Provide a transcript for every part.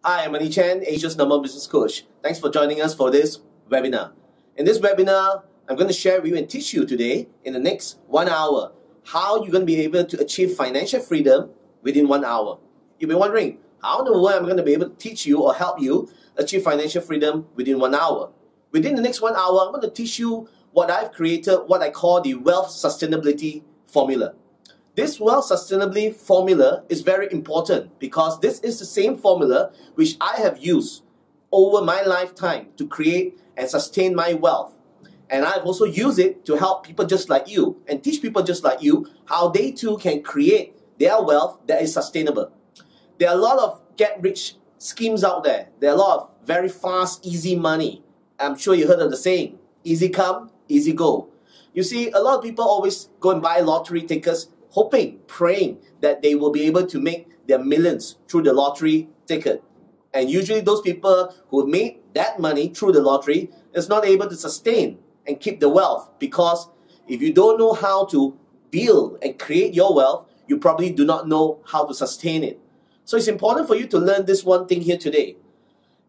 Hi, I'm Manny Chan, Asia's #1 business coach. Thanks for joining us for this webinar. In this webinar, I'm going to share with you and teach you today, in the next 1 hour, how you're going to be able to achieve financial freedom within 1 hour. You've been wondering, how in the world am I going to be able to teach you or help you achieve financial freedom within 1 hour? Within the next 1 hour, I'm going to teach you what I've created, what I call the wealth sustainability formula. This wealth sustainability formula is very important because this is the same formula which I have used over my lifetime to create and sustain my wealth. And I've also used it to help people just like you and teach people just like you how they too can create their wealth that is sustainable. There are a lot of get-rich schemes out there. There are a lot of very fast, easy money. I'm sure you heard of the saying, easy come, easy go. You see, a lot of people always go and buy lottery tickets hoping, praying that they will be able to make their millions through the lottery ticket. And usually those people who have made that money through the lottery is not able to sustain and keep the wealth, because if you don't know how to build and create your wealth, you probably do not know how to sustain it. So it's important for you to learn this one thing here today.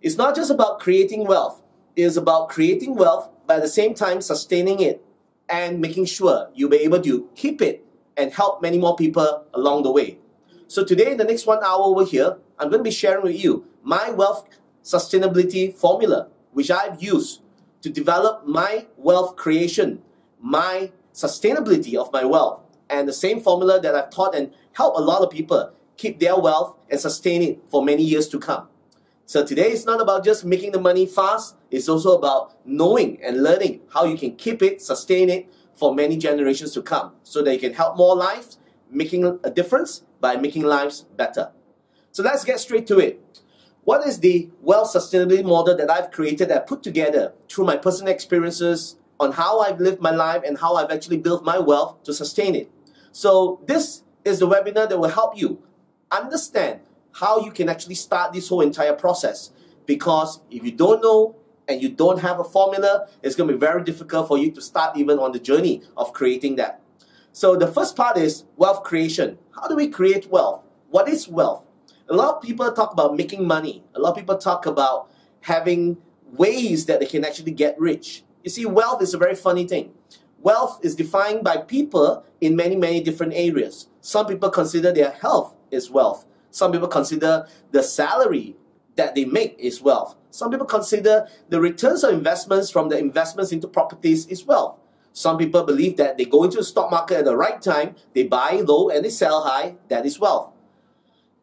It's not just about creating wealth. It is about creating wealth, but at the same time sustaining it and making sure you'll be able to keep it and help many more people along the way. So today, in the next 1 hour over here, I'm going to be sharing with you my wealth sustainability formula, which I've used to develop my wealth creation, my sustainability of my wealth, and the same formula that I've taught and helped a lot of people keep their wealth and sustain it for many years to come. So today, it's not about just making the money fast. It's also about knowing and learning how you can keep it, sustain it for many generations to come, so that you can help more lives, making a difference by making lives better. So let's get straight to it. What is the wealth sustainability model that I've created, that I put together through my personal experiences on how I've lived my life and how I've actually built my wealth to sustain it? So this is the webinar that will help you understand how you can actually start this whole entire process. Because if you don't know and you don't have a formula, it's going to be very difficult for you to start even on the journey of creating that. So the first part is wealth creation. How do we create wealth? What is wealth? A lot of people talk about making money. A lot of people talk about having ways that they can actually get rich. You see, wealth is a very funny thing. Wealth is defined by people in many, many different areas. Some people consider their health is wealth. Some people consider the salary that they make is wealth. Some people consider the returns of investments from the investments into properties is wealth. Some people believe that they go into the stock market at the right time, they buy low and they sell high, that is wealth.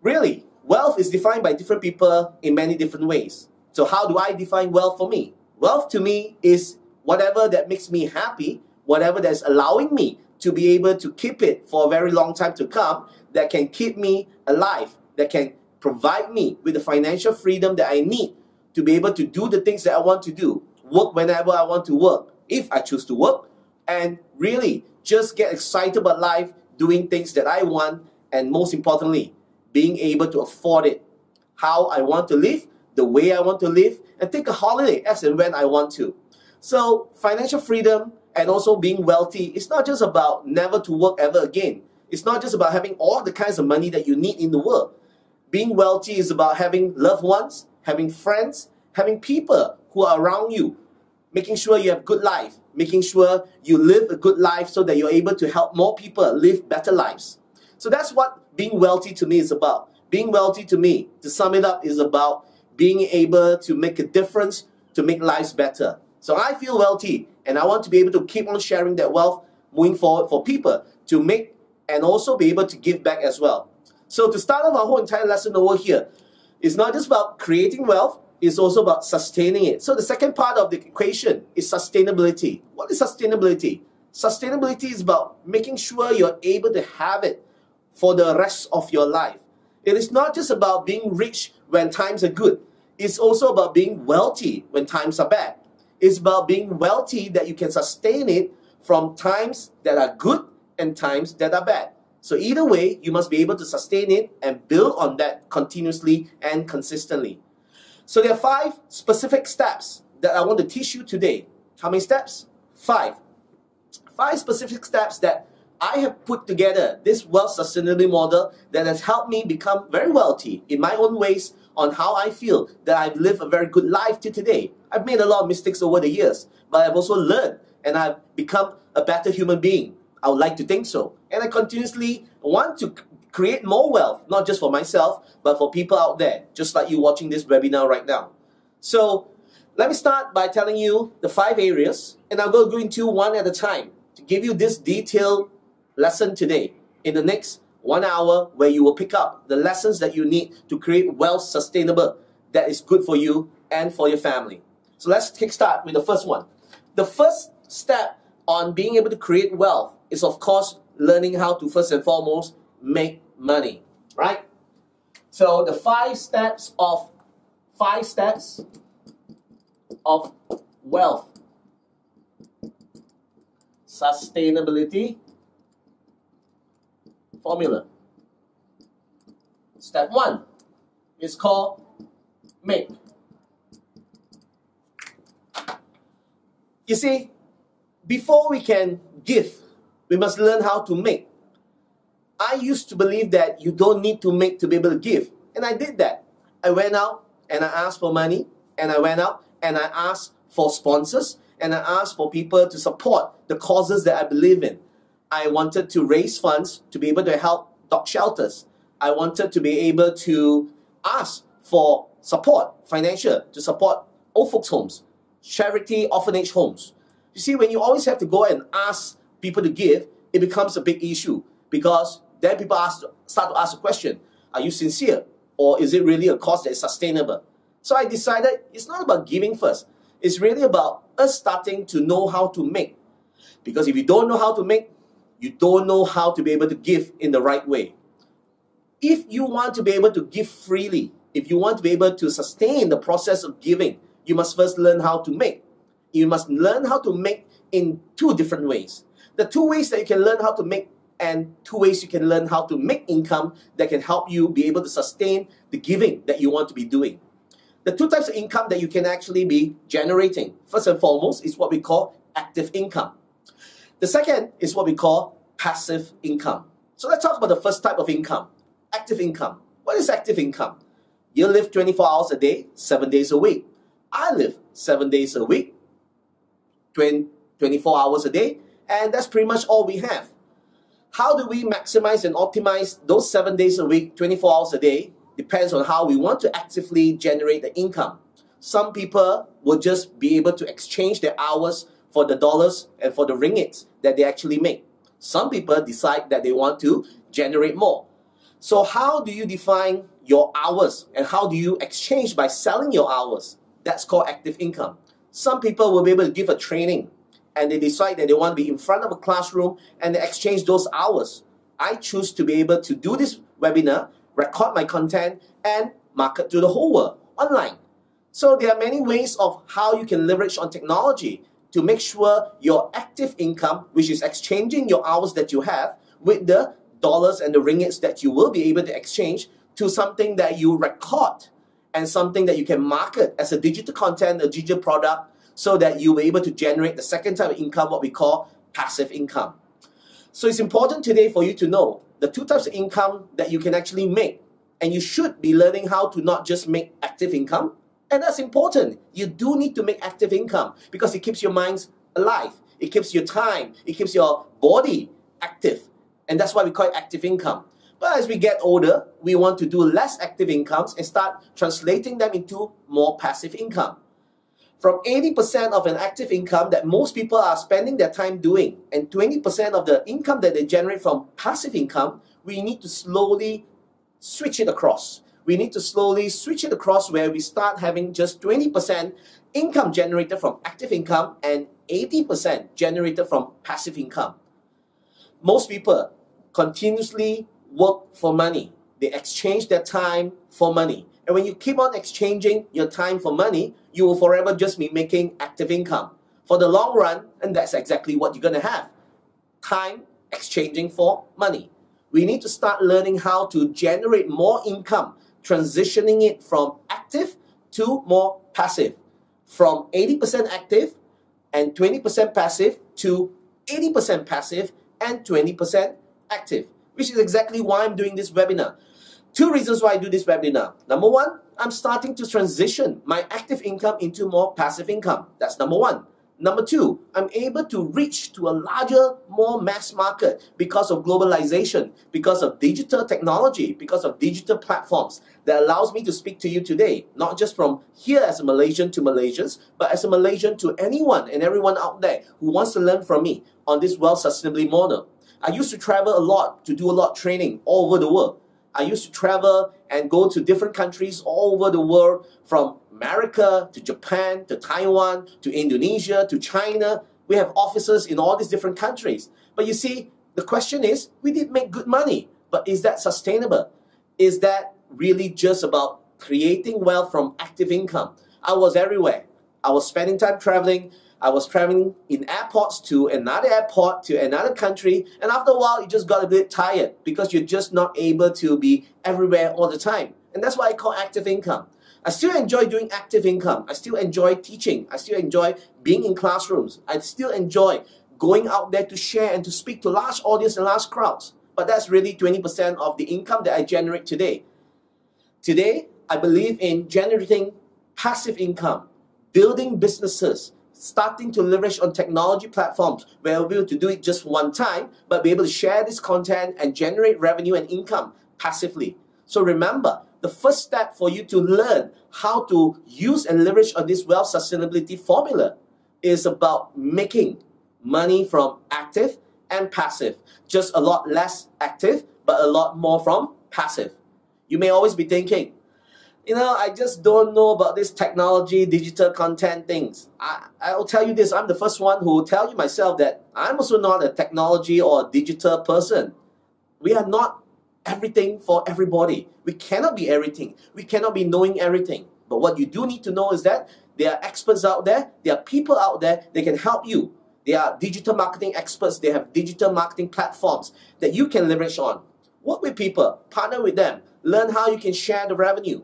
Really, wealth is defined by different people in many different ways. So how do I define wealth for me? Wealth to me is whatever that makes me happy, whatever that's allowing me to be able to keep it for a very long time to come, that can keep me alive, that can provide me with the financial freedom that I need to be able to do the things that I want to do, work whenever I want to work, if I choose to work, and really just get excited about life, doing things that I want, and most importantly, being able to afford it, how I want to live, the way I want to live, and take a holiday as and when I want to. So financial freedom and also being wealthy, it's not just about never to work ever again. It's not just about having all the kinds of money that you need in the world. Being wealthy is about having loved ones, having friends, having people who are around you, making sure you have good life, making sure you live a good life so that you're able to help more people live better lives. So that's what being wealthy to me is about. Being wealthy to me, to sum it up, is about being able to make a difference, to make lives better. So I feel wealthy, and I want to be able to keep on sharing that wealth moving forward for people to make and also be able to give back as well. So to start off our whole entire lesson over here, it's not just about creating wealth, it's also about sustaining it. So the second part of the equation is sustainability. What is sustainability? Sustainability is about making sure you're able to have it for the rest of your life. It is not just about being rich when times are good. It's also about being wealthy when times are bad. It's about being wealthy that you can sustain it from times that are good and times that are bad. So either way, you must be able to sustain it and build on that continuously and consistently. So there are 5 specific steps that I want to teach you today. How many steps? 5. 5 specific steps that I have put together this wealth sustainability model that has helped me become very wealthy in my own ways on how I feel that I've lived a very good life till today. I've made a lot of mistakes over the years, but I've also learned and I've become a better human being. I would like to think so. And I continuously want to create more wealth, not just for myself, but for people out there, just like you watching this webinar right now. So let me start by telling you the 5 areas, and I'm going to go into one at a time to give you this detailed lesson today in the next 1 hour, where you will pick up the lessons that you need to create wealth sustainable that is good for you and for your family. So let's kickstart with the first one. The first step on being able to create wealth is, of course, learning how to first and foremost make money, right? So the 5 steps of wealth sustainability formula. Step 1 is called make. You see, before we can give, we must learn how to make. I used to believe that you don't need to make to be able to give, and I did that. I went out and I asked for money, and I went out and I asked for sponsors, and I asked for people to support the causes that I believe in. I wanted to raise funds to be able to help dog shelters. I wanted to be able to ask for support, financial, to support old folks' homes, charity orphanage homes. You see, when you always have to go and ask people to give, it becomes a big issue, because then people start to ask the question, are you sincere? Or is it really a cause that is sustainable? So I decided it's not about giving first. It's really about us starting to know how to make. Because if you don't know how to make, you don't know how to be able to give in the right way. If you want to be able to give freely, if you want to be able to sustain the process of giving, you must first learn how to make. You must learn how to make in 2 different ways. The 2 ways that you can learn how to make, and 2 ways you can learn how to make income that can help you be able to sustain the giving that you want to be doing. The 2 types of income that you can actually be generating, first and foremost, is what we call active income. The second is what we call passive income. So let's talk about the first type of income, active income. What is active income? You live 24 hours a day, 7 days a week. I live 7 days a week, 24 hours a day, and that's pretty much all we have. How do we maximize and optimize those 7 days a week, 24 hours a day? Depends on how we want to actively generate the income. Some people will just be able to exchange their hours for the dollars and for the ringgits that they actually make. Some people decide that they want to generate more. So how do you define your hours, and how do you exchange by selling your hours? That's called active income. Some people will be able to give a training, and they decide that they want to be in front of a classroom and they exchange those hours. I choose to be able to do this webinar, record my content, and market to the whole world online. So there are many ways of how you can leverage on technology to make sure your active income, which is exchanging your hours that you have with the dollars and the ringgits that you will be able to exchange, to something that you record and something that you can market as a digital content, a digital product, so that you'll be able to generate the second type of income, what we call passive income. So it's important today for you to know the 2 types of income that you can actually make. And you should be learning how to not just make active income. And that's important. You do need to make active income because it keeps your minds alive. It keeps your time. It keeps your body active. And that's why we call it active income. But as we get older, we want to do less active incomes and start translating them into more passive income. From 80% of an active income that most people are spending their time doing, and 20% of the income that they generate from passive income, we need to slowly switch it across. We need to slowly switch it across where we start having just 20% income generated from active income and 80% generated from passive income. Most people continuously work for money. They exchange their time for money. And when you keep on exchanging your time for money, you will forever just be making active income. For the long run, and that's exactly what you're going to have. Time exchanging for money. We need to start learning how to generate more income, transitioning it from active to more passive. From 80% active and 20% passive to 80% passive and 20% active, which is exactly why I'm doing this webinar. Two reasons why I do this webinar. Number one, I'm starting to transition my active income into more passive income. That's number one. Number two, I'm able to reach to a larger, more mass market because of globalization, because of digital technology, because of digital platforms that allows me to speak to you today, not just from here as a Malaysian to Malaysians, but as a Malaysian to anyone and everyone out there who wants to learn from me on this wealth sustainability model. I used to travel a lot to do a lot of training all over the world. I used to travel and go to different countries all over the world, from America to Japan to Taiwan to Indonesia to China. We have offices in all these different countries. But you see, the question is, we did make good money, but is that sustainable? Is that really just about creating wealth from active income? I was everywhere. I was spending time traveling. I was traveling in airports to another airport, to another country, and after a while, you just got a bit tired because you're just not able to be everywhere all the time. And that's what I call active income. I still enjoy doing active income. I still enjoy teaching. I still enjoy being in classrooms. I still enjoy going out there to share and to speak to large audience and large crowds. But that's really 20% of the income that I generate today. Today, I believe in generating passive income, building businesses, starting to leverage on technology platforms where we'll be able to do it just one time, but be able to share this content and generate revenue and income passively. So remember, the first step for you to learn how to use and leverage on this wealth sustainability formula is about making money from active and passive. Just a lot less active, but a lot more from passive. You may always be thinking, I just don't know about this technology, digital content things. I'll tell you this, I'm the first one who will tell you myself that I'm also not a technology or a digital person. We are not everything for everybody. We cannot be everything. We cannot be knowing everything. But what you do need to know is that there are experts out there, there are people out there that can help you. There are digital marketing experts, they have digital marketing platforms that you can leverage on. Work with people, partner with them, learn how you can share the revenue.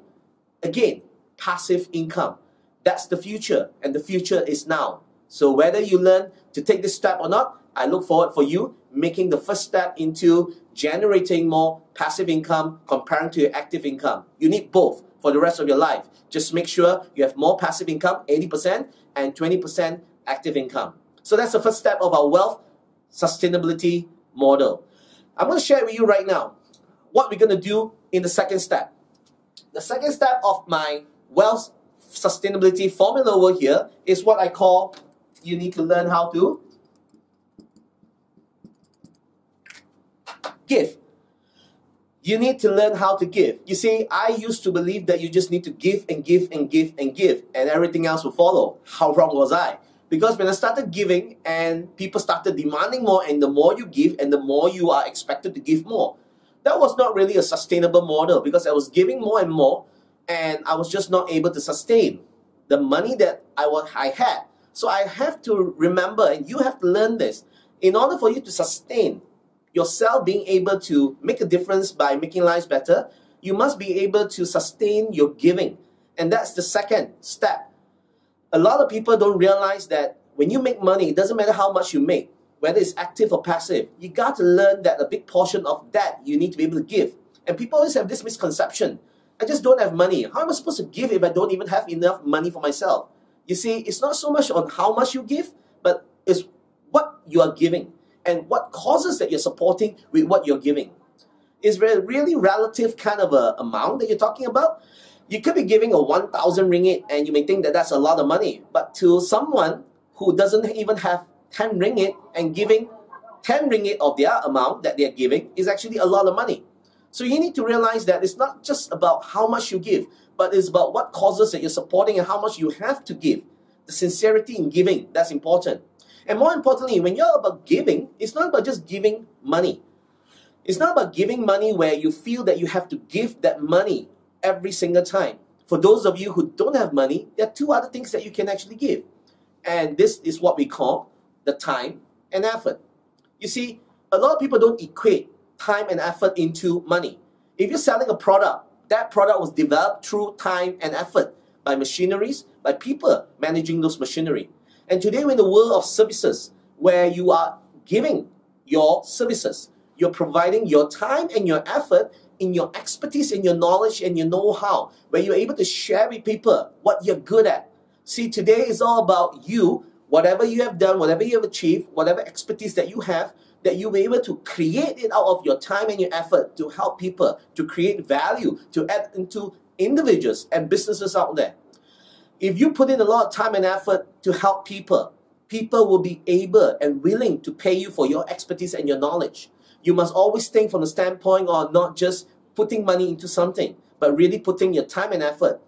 Again, passive income. That's the future, and the future is now. So whether you learn to take this step or not, I look forward for you making the first step into generating more passive income comparing to your active income. You need both for the rest of your life. Just make sure you have more passive income, 80%, and 20% active income. So that's the first step of our wealth sustainability model. I'm going to share with you right now what we're going to do in the second step. The second step of my wealth sustainability formula over here is what I call, you need to learn how to give. You need to learn how to give. You see, I used to believe that you just need to give and give and give and give, and everything else will follow. How wrong was I? Because when I started giving and people started demanding more, and the more you give and the more you are expected to give more, that was not really a sustainable model, because I was giving more and more and I was just not able to sustain the money that I had. So I have to remember, and you have to learn this, in order for you to sustain yourself being able to make a difference by making lives better, you must be able to sustain your giving. And that's the second step. A lot of people don't realize that when you make money, it doesn't matter how much you make, whether it's active or passive, you got to learn that a big portion of that you need to be able to give. And people always have this misconception. I just don't have money. How am I supposed to give if I don't even have enough money for myself? You see, it's not so much on how much you give, but it's what you are giving and what causes that you're supporting with what you're giving. It's really relative kind of a amount that you're talking about. You could be giving a 1,000 ringgit and you may think that that's a lot of money. But to someone who doesn't even have 10 ringgit and giving 10 ringgit of their amount that they're giving is actually a lot of money. So you need to realize that it's not just about how much you give, but it's about what causes that you're supporting and how much you have to give. The sincerity in giving, that's important. And more importantly, when you're about giving, it's not about just giving money. It's not about giving money where you feel that you have to give that money every single time. For those of you who don't have money, there are two other things that you can actually give. And this is what we call the time and effort. You see, a lot of people don't equate time and effort into money. If you're selling a product, that product was developed through time and effort by machineries, by people managing those machinery. And today we're in the world of services where you are giving your services. You're providing your time and your effort in your expertise and your knowledge and your know-how, where you're able to share with people what you're good at. See, today is all about you, whatever you have done, whatever you have achieved, whatever expertise that you have, that you'll be able to create it out of your time and your effort to help people, to create value, to add into individuals and businesses out there. If you put in a lot of time and effort to help people, people will be able and willing to pay you for your expertise and your knowledge. You must always think from the standpoint of not just putting money into something, but really putting your time and effort,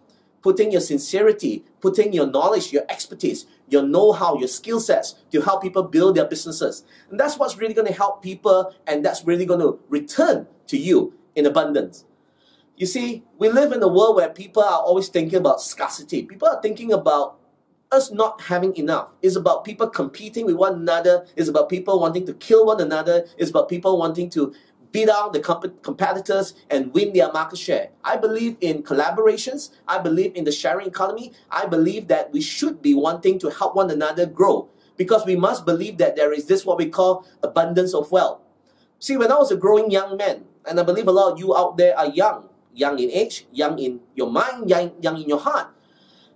putting your sincerity, putting your knowledge, your expertise, your know-how, your skill sets to help people build their businesses. And that's what's really going to help people, and that's really going to return to you in abundance. You see, we live in a world where people are always thinking about scarcity. People are thinking about us not having enough. It's about people competing with one another. It's about people wanting to kill one another. It's about people wanting to beat out the competitors and win their market share. I believe in collaborations. I believe in the sharing economy. I believe that we should be wanting to help one another grow, because we must believe that there is this what we call abundance of wealth. See, when I was a growing young man, and I believe a lot of you out there are young in age, young in your mind, young in your heart.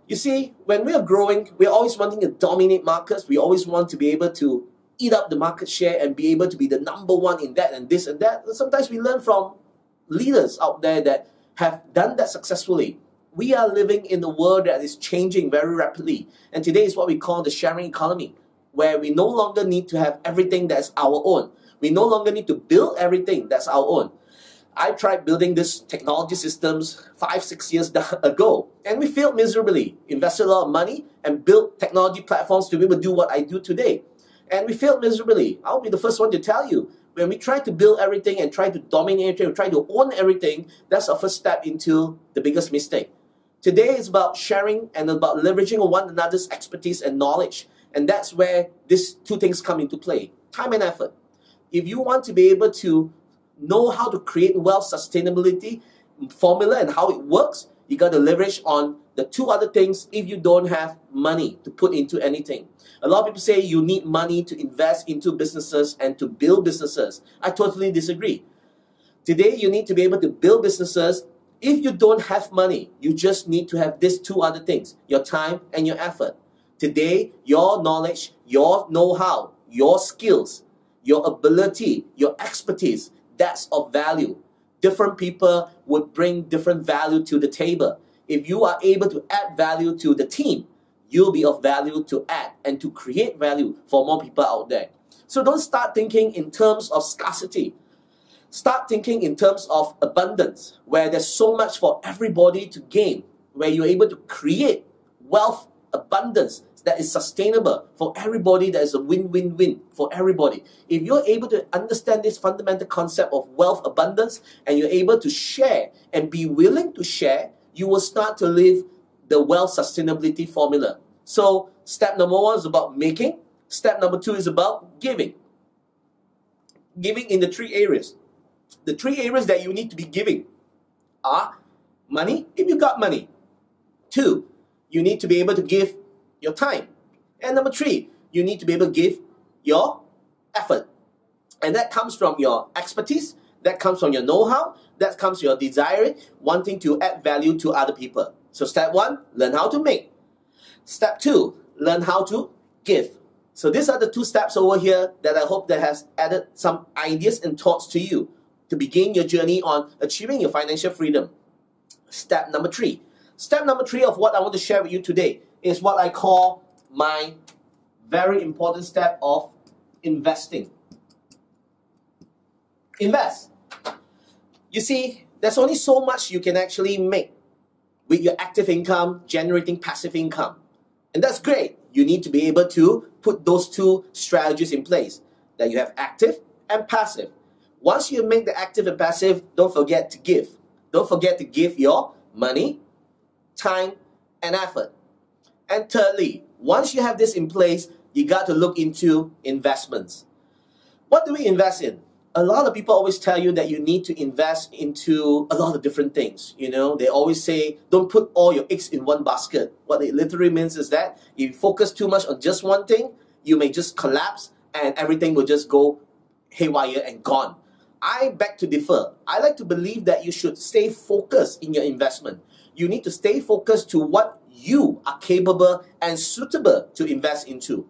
You see, when we are growing, we're always wanting to dominate markets. We always want to be able to eat up the market share and be able to be the number one in that and this and that. And sometimes we learn from leaders out there that have done that successfully. We are living in a world that is changing very rapidly. And today is what we call the sharing economy, where we no longer need to have everything that's our own. We no longer need to build everything that's our own. I tried building this technology systems 5-6 years ago, and we failed miserably. Invested a lot of money and built technology platforms to be able to do what I do today. And we failed miserably. I'll be the first one to tell you. When we try to build everything and try to dominate everything, try to own everything, that's our first step into the biggest mistake. Today is about sharing and about leveraging one another's expertise and knowledge. And that's where these two things come into play. Time and effort. If you want to be able to know how to create wealth sustainability formula and how it works, you got to leverage on the two other things if you don't have money to put into anything. A lot of people say you need money to invest into businesses and to build businesses. I totally disagree. Today, you need to be able to build businesses. If you don't have money, you just need to have these two other things, your time and your effort. Today, your knowledge, your know-how, your skills, your ability, your expertise, that's of value. Different people would bring different value to the table. If you are able to add value to the team, you'll be of value to add and to create value for more people out there. So don't start thinking in terms of scarcity. Start thinking in terms of abundance, where there's so much for everybody to gain, where you're able to create wealth, abundance that is sustainable for everybody, that is a win-win-win for everybody. If you're able to understand this fundamental concept of wealth abundance and you're able to share and be willing to share, you will start to live the wealth sustainability formula. So step number 1 is about making. Step number 2 is about giving. Giving in the 3 areas. The 3 areas that you need to be giving are money, if you got money. 2, you need to be able to give your time. And number 3, you need to be able to give your effort. And that comes from your expertise, that comes from your know-how, that comes from your desire, wanting to add value to other people. So step 1, learn how to make. Step 2, learn how to give. So these are the 2 steps over here that I hope that has added some ideas and thoughts to you to begin your journey on achieving your financial freedom. Step number 3. Step number 3 of what I want to share with you today is what I call my very important step of investing. Invest. You see, there's only so much you can actually make with your active income, generating passive income. And that's great. You need to be able to put those 2 strategies in place, that you have active and passive. Once you make the active and passive, don't forget to give. Don't forget to give your money, time, and effort. And thirdly, once you have this in place, you got to look into investments. What do we invest in? A lot of people always tell you that you need to invest into a lot of different things. You know, they always say, don't put all your eggs in one basket. What it literally means is that if you focus too much on just one thing, you may just collapse and everything will just go haywire and gone. I beg to differ. I like to believe that you should stay focused in your investment. You need to stay focused to what you are capable and suitable to invest into.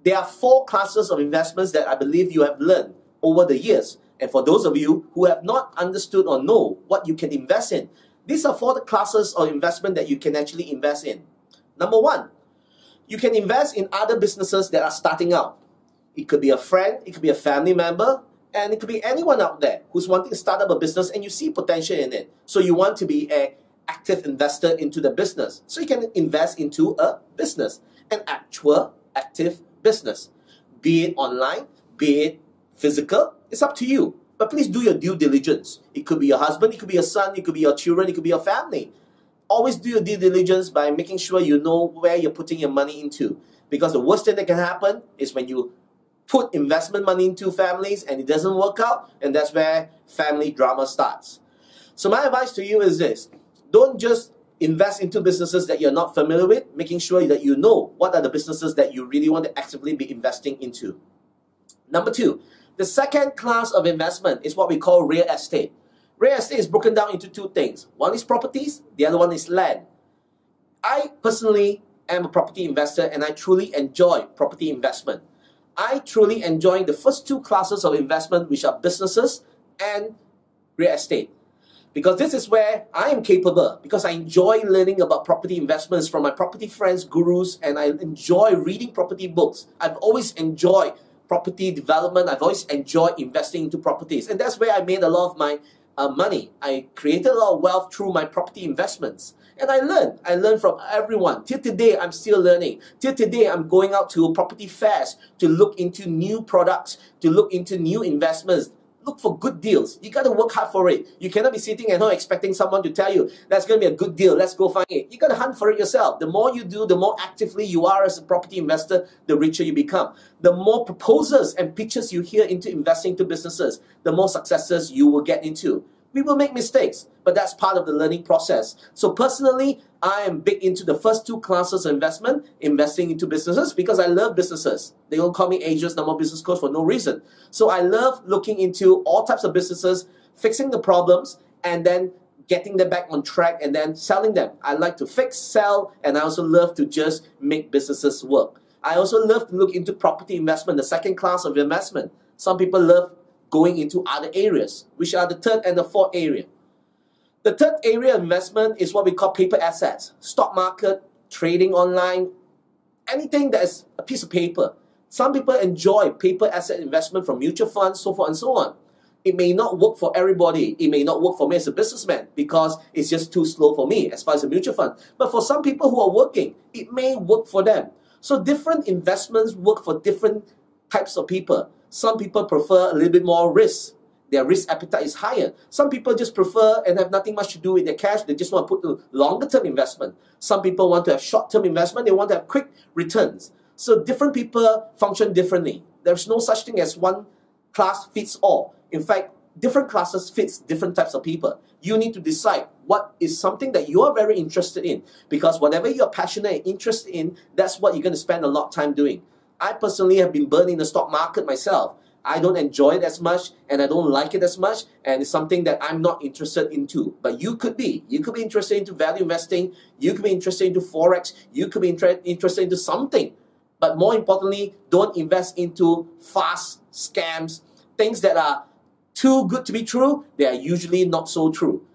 There are 4 classes of investments that I believe you have learned over the years. And for those of you who have not understood or know what you can invest in, these are 4 classes of investment that you can actually invest in. Number 1, you can invest in other businesses that are starting out. It could be a friend, it could be a family member, and it could be anyone out there who's wanting to start up a business and you see potential in it. So you want to be an active investor into the business. So you can invest into a business, an actual active business. Be it online, be it physical, it's up to you. But please do your due diligence. It could be your husband, it could be your son, it could be your children, it could be your family. Always do your due diligence by making sure you know where you're putting your money into. Because the worst thing that can happen is when you put investment money into families and it doesn't work out, and that's where family drama starts. So my advice to you is this: don't just invest into businesses that you're not familiar with, making sure that you know what are the businesses that you really want to actively be investing into. Number 2, the second class of investment is what we call real estate. Real estate is broken down into 2 things. One is properties, the other one is land. I personally am a property investor and I truly enjoy property investment. I truly enjoy the first 2 classes of investment, which are businesses and real estate. Because this is where I am capable, because I enjoy learning about property investments from my property friends, gurus, and I enjoy reading property books. I've always enjoyed property development. I've always enjoyed investing into properties. And that's where I made a lot of my money. I created a lot of wealth through my property investments. And I learned from everyone. Till today, I'm still learning. Till today, I'm going out to property fairs to look into new products, to look into new investments. Look for good deals. You got to work hard for it. You cannot be sitting at home expecting someone to tell you, that's going to be a good deal, let's go find it. You got to hunt for it yourself. The more you do, the more actively you are as a property investor, the richer you become. The more proposals and pitches you hear into investing into businesses, the more successes you will get into. We will make mistakes, but that's part of the learning process. So personally, I am big into the first 2 classes of investment, investing into businesses, because I love businesses. They don't call me Asia's number business coach for no reason. So I love looking into all types of businesses, fixing the problems, and then getting them back on track and then selling them. I like to fix, sell, and I also love to just make businesses work. I also love to look into property investment, the second class of investment. Some people love going into other areas, which are the 3rd and the 4th area. The 3rd area of investment is what we call paper assets. Stock market, trading online, anything that is a piece of paper. Some people enjoy paper asset investment from mutual funds, so forth and so on. It may not work for everybody. It may not work for me as a businessman because it's just too slow for me as far as a mutual fund. But for some people who are working, it may work for them. So different investments work for different types of people. Some people prefer a little bit more risk. Their risk appetite is higher. Some people just prefer and have nothing much to do with their cash. They just want to put to longer term investment. Some people want to have short term investment. They want to have quick returns. So different people function differently. There's no such thing as one class fits all. In fact, different classes fits different types of people. You need to decide what is something that you are very interested in, because whatever you're passionate and interested in, that's what you're going to spend a lot of time doing. I personally have been burned in the stock market myself. I don't enjoy it as much and I don't like it as much, and it's something that I'm not interested into. But you could be. You could be interested into value investing. You could be interested into Forex. You could be interested into something. But more importantly, don't invest into fast scams, things that are too good to be true. They are usually not so true.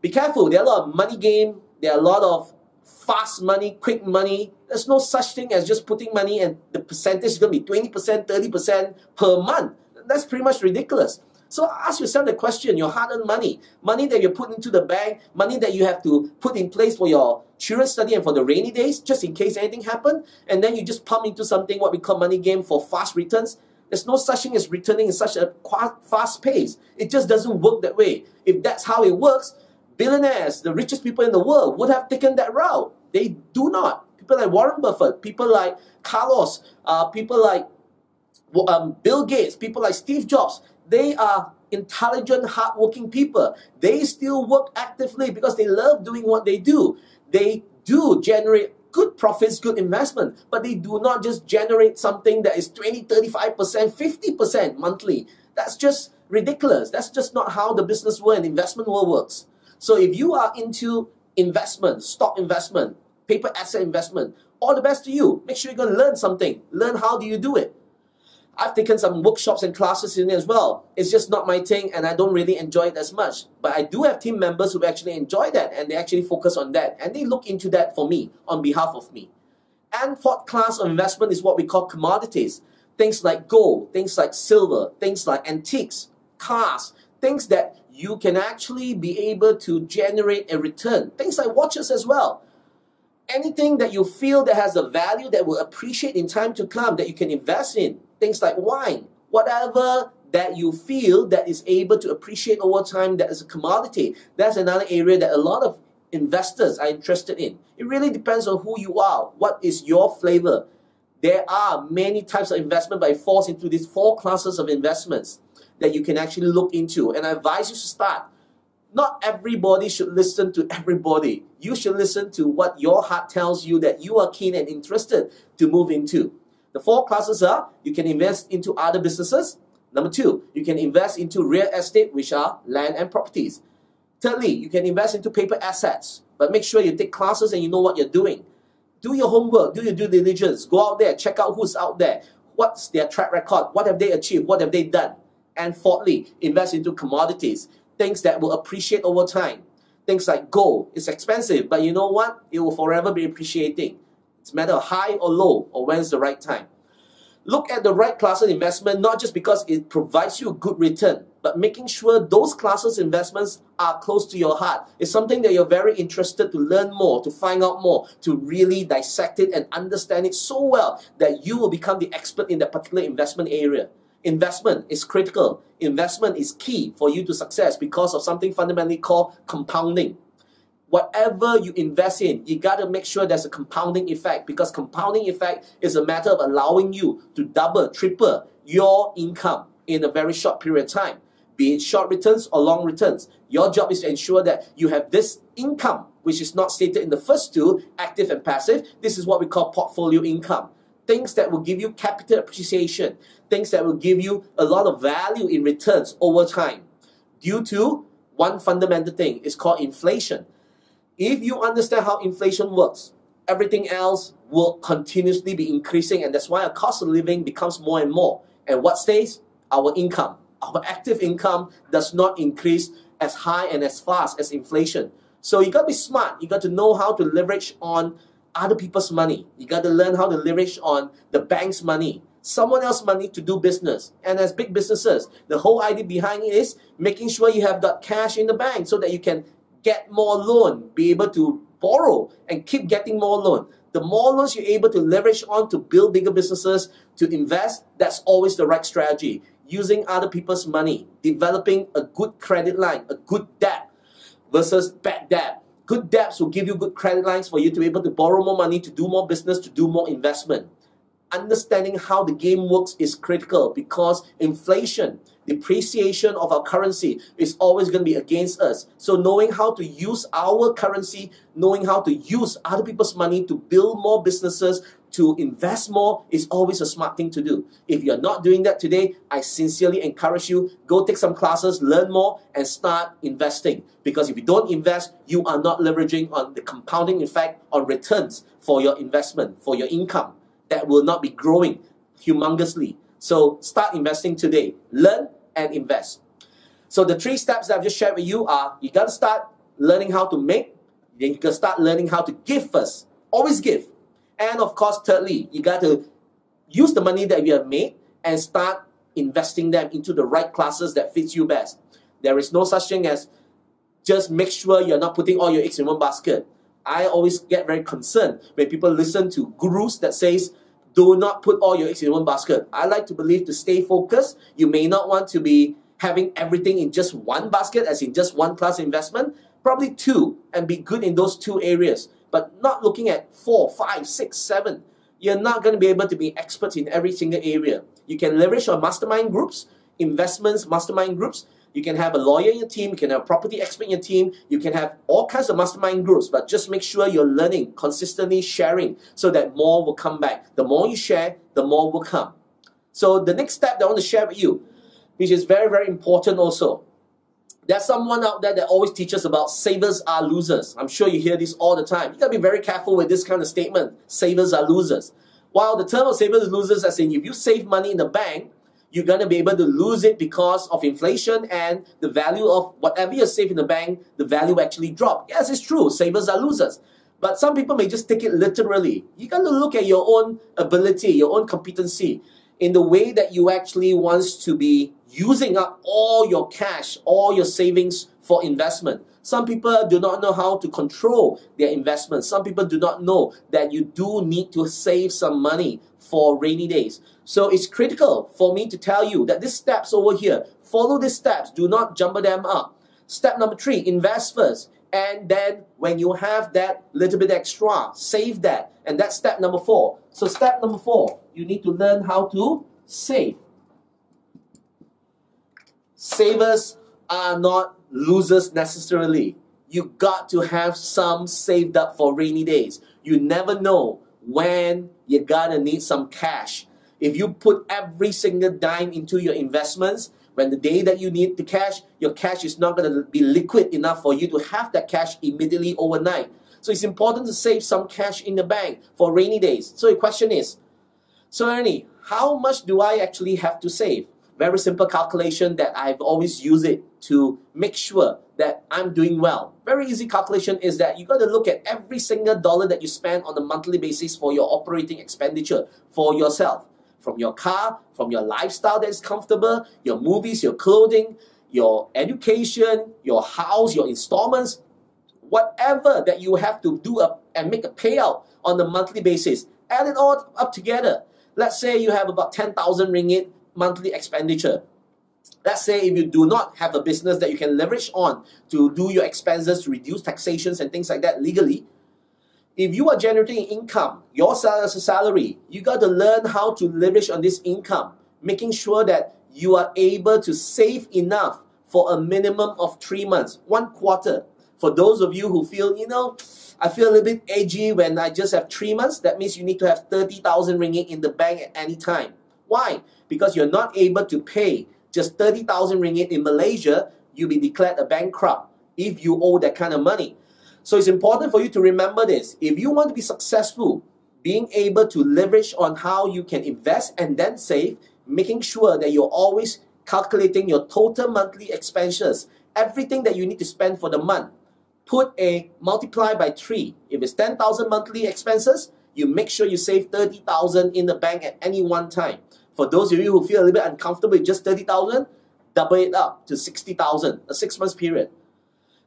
Be careful. There are a lot of money game. There are a lot of fast money, quick money. There's no such thing as just putting money and the percentage is going to be 20%, 30% per month. That's pretty much ridiculous. So ask yourself the question, your hard-earned money, money that you put into the bank, money that you have to put in place for your children's study and for the rainy days, just in case anything happens, and then you just pump into something what we call money game for fast returns. There's no such thing as returning in such a fast pace. It just doesn't work that way. If that's how it works, billionaires, the richest people in the world, would have taken that route. They do not. People like Warren Buffett, people like Carlos, people like Bill Gates, people like Steve Jobs, they are intelligent, hardworking people. They still work actively because they love doing what they do. They do generate good profits, good investment, but they do not just generate something that is 20, 35%, 50% monthly. That's just ridiculous. That's just not how the business world and investment world works. So if you are into investment, stock investment, paper asset investment, all the best to you. Make sure you're going to learn something. Learn how do you do it. I've taken some workshops and classes in it as well. It's just not my thing and I don't really enjoy it as much. But I do have team members who actually enjoy that and they actually focus on that and they look into that for me, on behalf of me. And fourth class of investment is what we call commodities. Things like gold, things like silver, things like antiques, cars, things that you can actually be able to generate a return. Things like watches as well. Anything that you feel that has a value that will appreciate in time to come that you can invest in. Things like wine, whatever that you feel that is able to appreciate over time that is a commodity. That's another area that a lot of investors are interested in. It really depends on who you are. What is your flavor? There are many types of investment, but it falls into these four classes of investments that you can actually look into. And I advise you to start. Not everybody should listen to everybody. You should listen to what your heart tells you that you are keen and interested to move into. The four classes are, you can invest into other businesses. Number two, you can invest into real estate, which are land and properties. Thirdly, you can invest into paper assets, but make sure you take classes and you know what you're doing. Do your homework, do your due diligence, go out there, check out who's out there, what's their track record, what have they achieved, what have they done. And fourthly, invest into commodities, things that will appreciate over time. Things like gold, it's expensive, but you know what? It will forever be appreciating. It's a matter of high or low, or when's the right time. Look at the right class of investment, not just because it provides you a good return, but making sure those classes of investments are close to your heart. It's something that you're very interested to learn more, to find out more, to really dissect it and understand it so well that you will become the expert in that particular investment area. Investment is critical. Investment is key for you to success because of something fundamentally called compounding. Whatever you invest in, you got to make sure there's a compounding effect because compounding effect is a matter of allowing you to double, triple your income in a very short period of time. Be it short returns or long returns. Your job is to ensure that you have this income, which is not stated in the first two, active and passive. This is what we call portfolio income. Things that will give you capital appreciation. Things that will give you a lot of value in returns over time. Due to one fundamental thing, it's called inflation. If you understand how inflation works, everything else will continuously be increasing and that's why our cost of living becomes more and more. And what stays? Our income. Our active income does not increase as high and as fast as inflation. So you got to be smart. You got to know how to leverage on other people's money. You got to learn how to leverage on the bank's money, someone else's money to do business. And as big businesses, the whole idea behind it is making sure you have that cash in the bank so that you can get more loan, be able to borrow and keep getting more loan. The more loans you're able to leverage on to build bigger businesses, to invest, that's always the right strategy. Using other people's money, developing a good credit line, a good debt versus bad debt. Good debts will give you good credit lines for you to be able to borrow more money, to do more business, to do more investment. Understanding how the game works is critical because inflation, depreciation of our currency is always going to be against us. So knowing how to use our currency, knowing how to use other people's money to build more businesses, to invest more is always a smart thing to do. If you're not doing that today, I sincerely encourage you, go take some classes, learn more, and start investing. Because if you don't invest, you are not leveraging on the compounding effect on returns for your investment, for your income. That will not be growing humongously. So start investing today. Learn and invest. So the 3 steps that I've just shared with you are, you got to start learning how to make, then you got to start learning how to give first. Always give. And of course, thirdly, you got to use the money that you have made and start investing them into the right classes that fits you best. There is no such thing as just make sure you're not putting all your eggs in one basket. I always get very concerned when people listen to gurus that says, do not put all your eggs in one basket. I like to believe to stay focused. You may not want to be having everything in just one basket, as in just one class investment. Probably 2, and be good in those 2 areas. But not looking at 4, 5, 6, 7. You're not going to be able to be experts in every single area. You can leverage on mastermind groups, investments, mastermind groups. You can have a lawyer in your team, you can have a property expert in your team, you can have all kinds of mastermind groups, but just make sure you're learning, consistently sharing, so that more will come back. The more you share, the more will come. So the next step that I want to share with you, which is very, very important also. There's someone out there that always teaches about savers are losers. I'm sure you hear this all the time. You gotta be very careful with this kind of statement, savers are losers. While the term of savers are losers, as in if you save money in the bank, you're gonna be able to lose it because of inflation and the value of whatever you save in the bank, the value actually dropped. Yes, it's true, savers are losers. But some people may just take it literally. You got to look at your own ability, your own competency, in the way that you actually want to be using up all your cash, all your savings for investment. Some people do not know how to control their investments. Some people do not know that you do need to save some money for rainy days. So it's critical for me to tell you that these steps over here, follow these steps, do not jumble them up. Step number 3, invest first. And then when you have that little bit extra, save that. And that's step number 4. So step number 4, you need to learn how to save. Savers are not losers necessarily. You got to have some saved up for rainy days. You never know when you're gonna need some cash. If you put every single dime into your investments, when the day that you need the cash, your cash is not going to be liquid enough for you to have that cash immediately overnight. So it's important to save some cash in the bank for rainy days. So the question is, so Ernie, how much do I actually have to save? Very simple calculation that I've always used it to make sure that I'm doing well. Very easy calculation is that you got to look at every single dollar that you spend on a monthly basis for your operating expenditure for yourself. From your car, from your lifestyle that is comfortable, your movies, your clothing, your education, your house, your installments, whatever that you have to do and make a payout on a monthly basis. Add it all up together. Let's say you have about 10,000 ringgit monthly expenditure. Let's say if you do not have a business that you can leverage on to do your expenses, to reduce taxations and things like that legally. If you are generating income, your salary, you got to learn how to leverage on this income, making sure that you are able to save enough for a minimum of 3 months, 1 quarter. For those of you who feel, I feel a little bit edgy when I just have 3 months, that means you need to have 30,000 ringgit in the bank at any time. Why? Because you're not able to pay just 30,000 ringgit in Malaysia, you'll be declared a bankrupt if you owe that kind of money. So it's important for you to remember this. If you want to be successful, being able to leverage on how you can invest and then save, making sure that you're always calculating your total monthly expenses, everything that you need to spend for the month, multiply by 3. If it's 10,000 monthly expenses, you make sure you save 30,000 in the bank at any one time. For those of you who feel a little bit uncomfortable with just 30,000, double it up to 60,000, a 6 months period.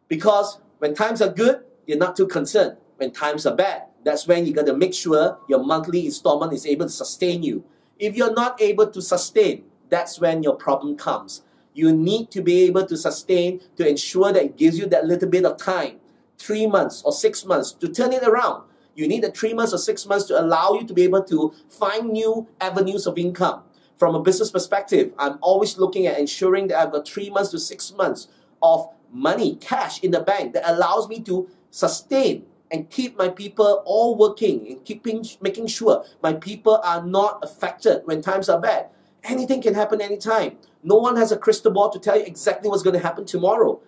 Because when times are good, you're not too concerned. When times are bad, that's when you got to make sure your monthly installment is able to sustain you. If you're not able to sustain, that's when your problem comes. You need to be able to sustain to ensure that it gives you that little bit of time, 3 months or 6 months, to turn it around. You need the 3 months or 6 months to allow you to be able to find new avenues of income. From a business perspective, I'm always looking at ensuring that I've got 3 months to 6 months of money, cash in the bank that allows me to sustain and keep my people all working and making sure my people are not affected when times are bad. Anything can happen anytime. No one has a crystal ball to tell you exactly what's going to happen tomorrow.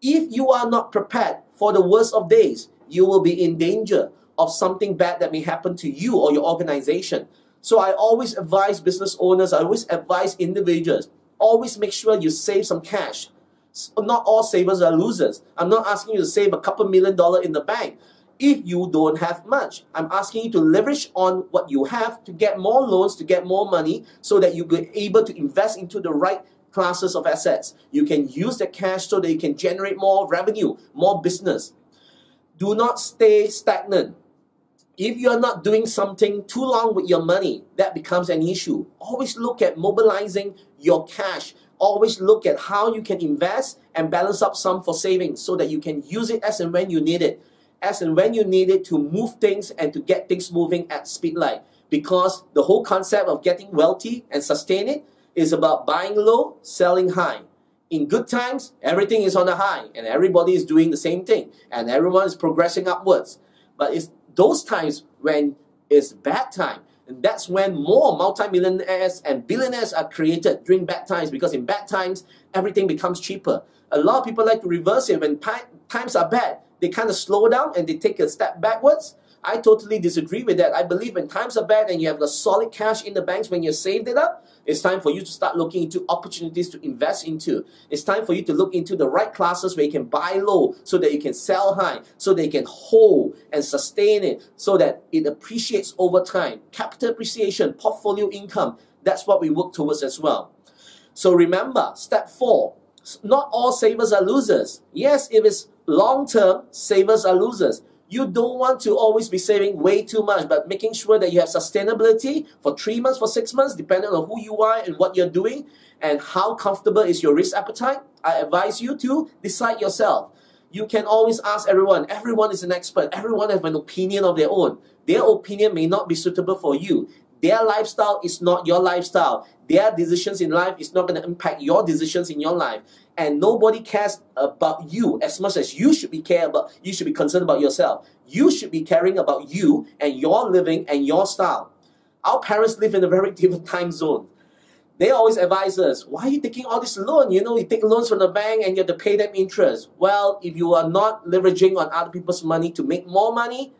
If you are not prepared for the worst of days, you will be in danger of something bad that may happen to you or your organization. So I always advise business owners, I always advise individuals, always make sure you save some cash. Not all savers are losers. I'm not asking you to save a couple $1 million in the bank if you don't have much. I'm asking you to leverage on what you have to get more loans, to get more money, so that you'll be able to invest into the right classes of assets. You can use the cash so that you can generate more revenue, more business. Do not stay stagnant. If you're not doing something too long with your money, that becomes an issue. Always look at mobilizing your cash. Always look at how you can invest and balance up some for savings so that you can use it as and when you need it. As and when you need it to move things and to get things moving at speed light. Because the whole concept of getting wealthy and sustain it is about buying low, selling high. In good times, everything is on the high and everybody is doing the same thing and everyone is progressing upwards. But it's those times when it's bad time, and that's when more multimillionaires and billionaires are created during bad times, because in bad times, everything becomes cheaper. A lot of people like to reverse it. When times are bad, they kind of slow down and they take a step backwards. I totally disagree with that. I believe when times are bad and you have the solid cash in the banks, when you've saved it up, it's time for you to start looking into opportunities to invest into. It's time for you to look into the right classes where you can buy low so that you can sell high, so that you can hold and sustain it, so that it appreciates over time. Capital appreciation, portfolio income, that's what we work towards as well. So remember, step 4, not all savers are losers. Yes, if it's long-term, savers are losers. You don't want to always be saving way too much, but making sure that you have sustainability for 3 months, for 6 months, depending on who you are and what you're doing and how comfortable is your risk appetite. I advise you to decide yourself. You can always ask everyone. Everyone is an expert. Everyone has an opinion of their own. Their opinion may not be suitable for you. Their lifestyle is not your lifestyle. Their decisions in life is not going to impact your decisions in your life. And nobody cares about you as much as you should be concerned about yourself. You should be caring about you and your living and your style. Our parents live in a very different time zone. They always advise us, why are you taking all this loan? You know, you take loans from the bank and you have to pay them interest. Well, if you are not leveraging on other people's money to make more money,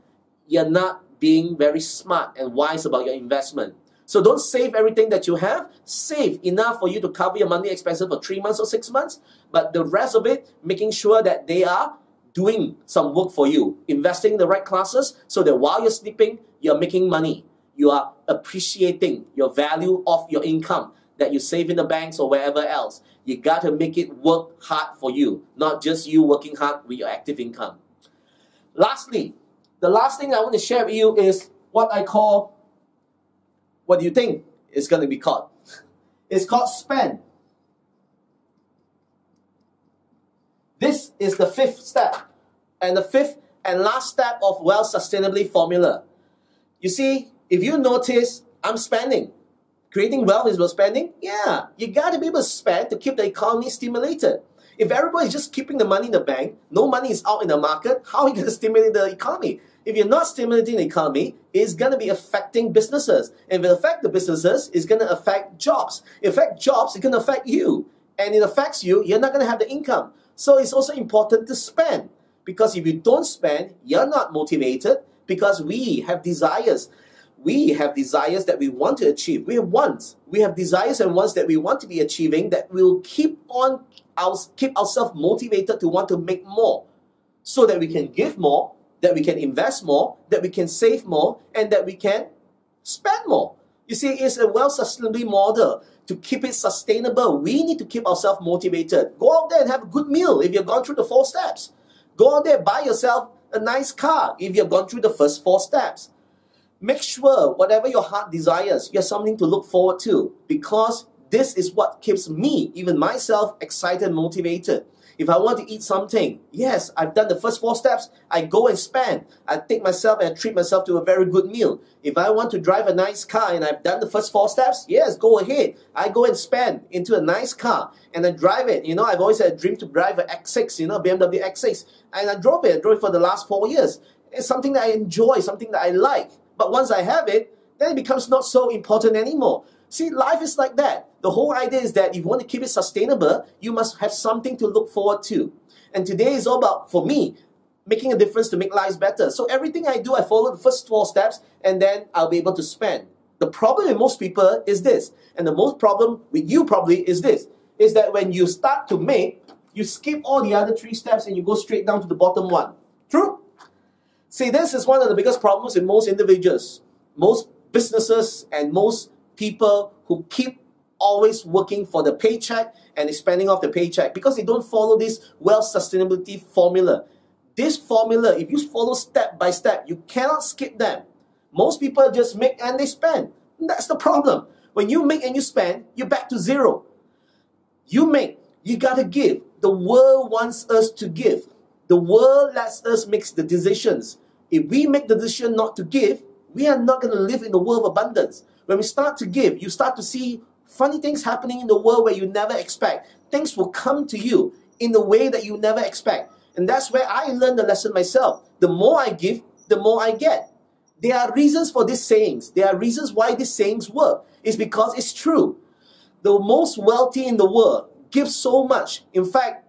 you're not being very smart and wise about your investment. So don't save everything that you have. Save enough for you to cover your monthly expenses for 3 months or 6 months. But the rest of it, making sure that they are doing some work for you. Investing in the right classes so that while you're sleeping, you're making money. You are appreciating your value of your income that you save in the banks or wherever else. You got to make it work hard for you, not just you working hard with your active income. Lastly, the last thing I want to share with you is what I call, what do you think it's going to be called? It's called spend. This is the 5th step, and the 5th and last step of wealth sustainably formula. You see, if you notice, I'm spending. Creating wealth is about spending? Yeah, you got to be able to spend to keep the economy stimulated. If everybody is just keeping the money in the bank, no money is out in the market, how are you going to stimulate the economy? If you're not stimulating the economy, it's going to be affecting businesses. If it affects the businesses, it's going to affect jobs. If it affects jobs, it's going to affect you. And it affects you, you're not going to have the income. So it's also important to spend. Because if you don't spend, you're not motivated, because we have desires. We have desires that we want to achieve. We have wants. We have desires and wants that we want to be achieving that will keep ourselves motivated to want to make more, so that we can give more, that we can invest more, that we can save more, and that we can spend more. You see, it's a well-sustainable model. To keep it sustainable, we need to keep ourselves motivated. Go out there and have a good meal if you've gone through the 4 steps. Go out there, buy yourself a nice car if you've gone through the first 4 steps. Make sure whatever your heart desires, you have something to look forward to, because this is what keeps me, even myself, excited and motivated. If I want to eat something, yes, I've done the first 4 steps, I go and spend. I take myself and treat myself to a very good meal. If I want to drive a nice car and I've done the first 4 steps, yes, go ahead. I go and spend into a nice car and I drive it. You know, I've always had a dream to drive an X6, you know, BMW X6. And I drove it for the last 4 years. It's something that I enjoy, something that I like. But once I have it, then it becomes not so important anymore. See, life is like that. The whole idea is that if you want to keep it sustainable, you must have something to look forward to. And today is all about, for me, making a difference to make lives better. So everything I do, I follow the first 4 steps, and then I'll be able to spend. The problem with most people is this, and the most problem with you probably is this, is that when you start to make, you skip all the other 3 steps and you go straight down to the bottom one. True? See, this is one of the biggest problems in most individuals, most businesses, and most people who keep always working for the paycheck and expanding off the paycheck, because they don't follow this wealth sustainability formula. This formula, if you follow step by step, you cannot skip them. Most people just make and they spend. That's the problem. When you make and you spend, you're back to zero. You make, you gotta give. The world wants us to give. The world lets us make the decisions. If we make the decision not to give, we are not going to live in the world of abundance. When we start to give, you start to see funny things happening in the world where you never expect. things will come to you in a way that you never expect. And that's where I learned the lesson myself. The more I give, the more I get. There are reasons for these sayings. There are reasons why these sayings work. It's because it's true. The most wealthy in the world give so much. In fact,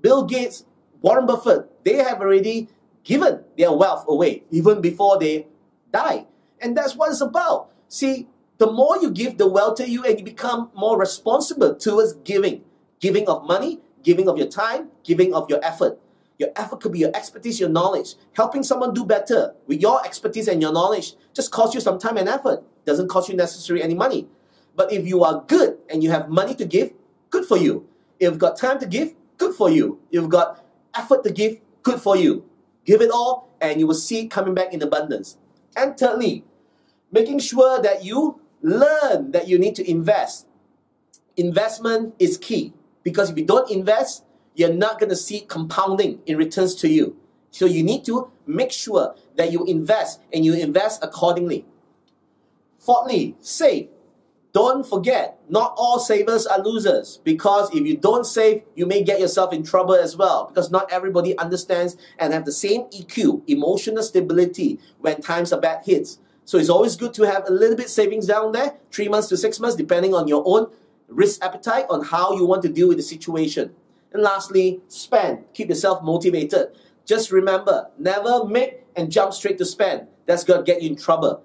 Bill Gates, Warren Buffett, they have already given their wealth away even before they die. And that's what it's about. See, the more you give, the wealthier you, and you become more responsible towards giving. Giving of money, giving of your time, giving of your effort. Your effort could be your expertise, your knowledge. Helping someone do better with your expertise and your knowledge just costs you some time and effort. Doesn't cost you necessarily any money. But if you are good and you have money to give, good for you. If you've got time to give, good for you. If you've got effort to give, good for you. Give it all and you will see it coming back in abundance. And thirdly, making sure that you learn that you need to invest. Investment is key, because if you don't invest, you're not going to see compounding in returns to you. So you need to make sure that you invest, and you invest accordingly. Fourthly, save. Don't forget, not all savers are losers, because if you don't save, you may get yourself in trouble as well, because not everybody understands and have the same EQ, emotional stability, when times are bad hits. So it's always good to have a little bit savings down there, 3 months to 6 months, depending on your own risk appetite, on how you want to deal with the situation. And lastly, spend. Keep yourself motivated. Just remember, never make and jump straight to spend. That's going to get you in trouble.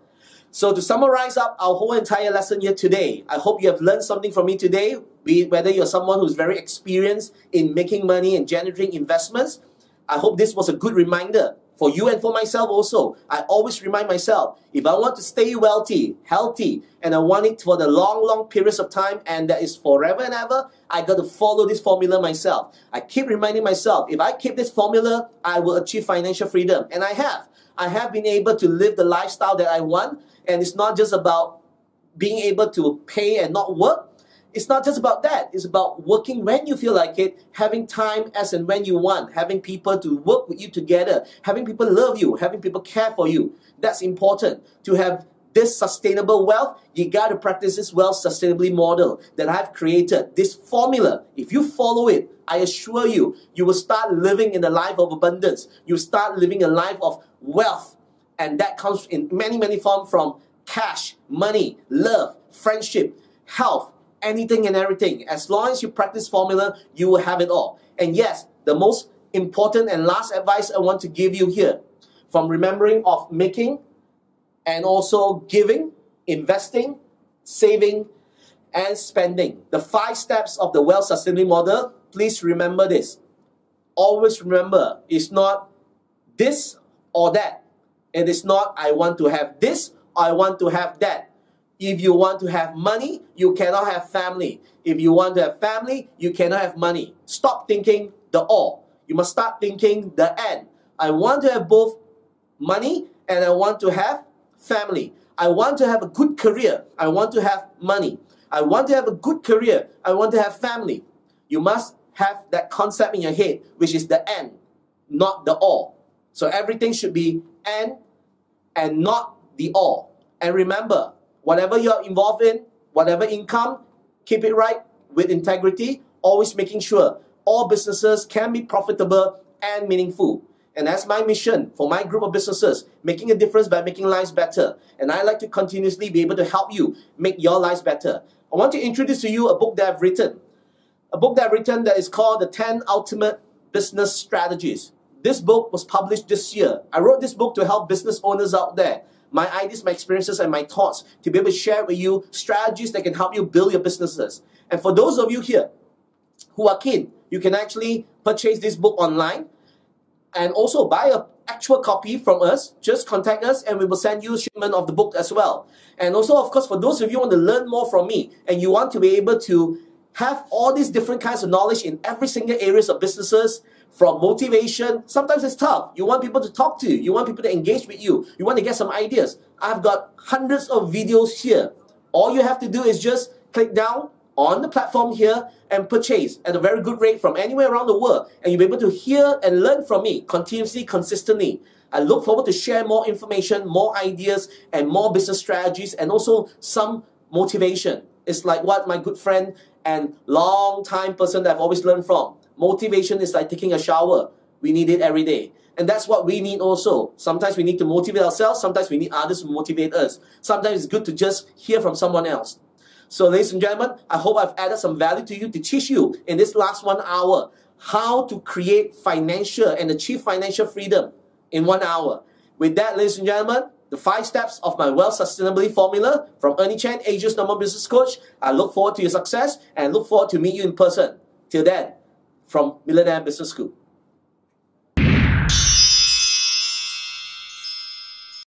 So to summarize up our whole entire lesson here today, I hope you have learned something from me today, be it whether you're someone who's very experienced in making money and generating investments. I hope this was a good reminder for you and for myself also. I always remind myself, if I want to stay wealthy, healthy, and I want it for the long periods of time, and that is forever and ever, I got to follow this formula myself. I keep reminding myself, if I keep this formula, I will achieve financial freedom. And I have. I have been able to live the lifestyle that I want. And it's not just about being able to pay and not work. It's not just about that. It's about working when you feel like it, having time as and when you want, having people to work with you together, having people love you, having people care for you. That's important. To have this sustainable wealth, you got to practice this wealth sustainability model that I've created, this formula. If you follow it, I assure you, you will start living in a life of abundance. You start living a life of wealth. And that comes in many forms, from cash, money, love, friendship, health, anything and everything. As long as you practice formula, you will have it all. And yes, the most important and last advice I want to give you here, from remembering of making and also giving, investing, saving, and spending. The 5 steps of the wealth sustainability model, please remember this. Always remember, it's not this or that. It is not, I want to have this, I want to have that. If you want to have money, you cannot have family. If you want to have family, you cannot have money. Stop thinking the or. You must start thinking the and. I want to have both money and I want to have family. I want to have a good career. I want to have money. I want to have a good career. I want to have family. You must have that concept in your head, which is the and, not the or. So everything should be and not the or. And remember, whatever you're involved in, whatever income, keep it right with integrity, always making sure all businesses can be profitable and meaningful. And that's my mission for my group of businesses, making a difference by making lives better. And I like to continuously be able to help you make your lives better. I want to introduce to you a book that I've written. A book that I've written that is called The 10 Ultimate Business Strategies. This book was published this year. I wrote this book to help business owners out there. My ideas, my experiences, and my thoughts to be able to share with you strategies that can help you build your businesses. And for those of you here who are keen, you can actually purchase this book online and also buy an actual copy from us. Just contact us and we will send you a shipment of the book as well. And also, of course, for those of you who want to learn more from me and you want to be able to have all these different kinds of knowledge in every single areas of businesses, from motivation, sometimes it's tough. You want people to talk to you. You want people to engage with you. You want to get some ideas. I've got hundreds of videos here. All you have to do is just click down on the platform here and purchase at a very good rate from anywhere around the world. And you'll be able to hear and learn from me continuously, consistently. I look forward to share more information, more ideas, and more business strategies, and also some motivation. It's like what my good friend and long time person that I've always learned from. Motivation is like taking a shower. We need it every day. And that's what we need also. Sometimes we need to motivate ourselves. Sometimes we need others to motivate us. Sometimes it's good to just hear from someone else. So ladies and gentlemen, I hope I've added some value to you to teach you in this last 1 hour how to create financial and achieve financial freedom in 1 hour. With that, ladies and gentlemen, the 5 steps of my wealth sustainability formula from Ernie Chan, Asia's #1 business coach. I look forward to your success and look forward to meet you in person. Till then, from Millionaire Business School.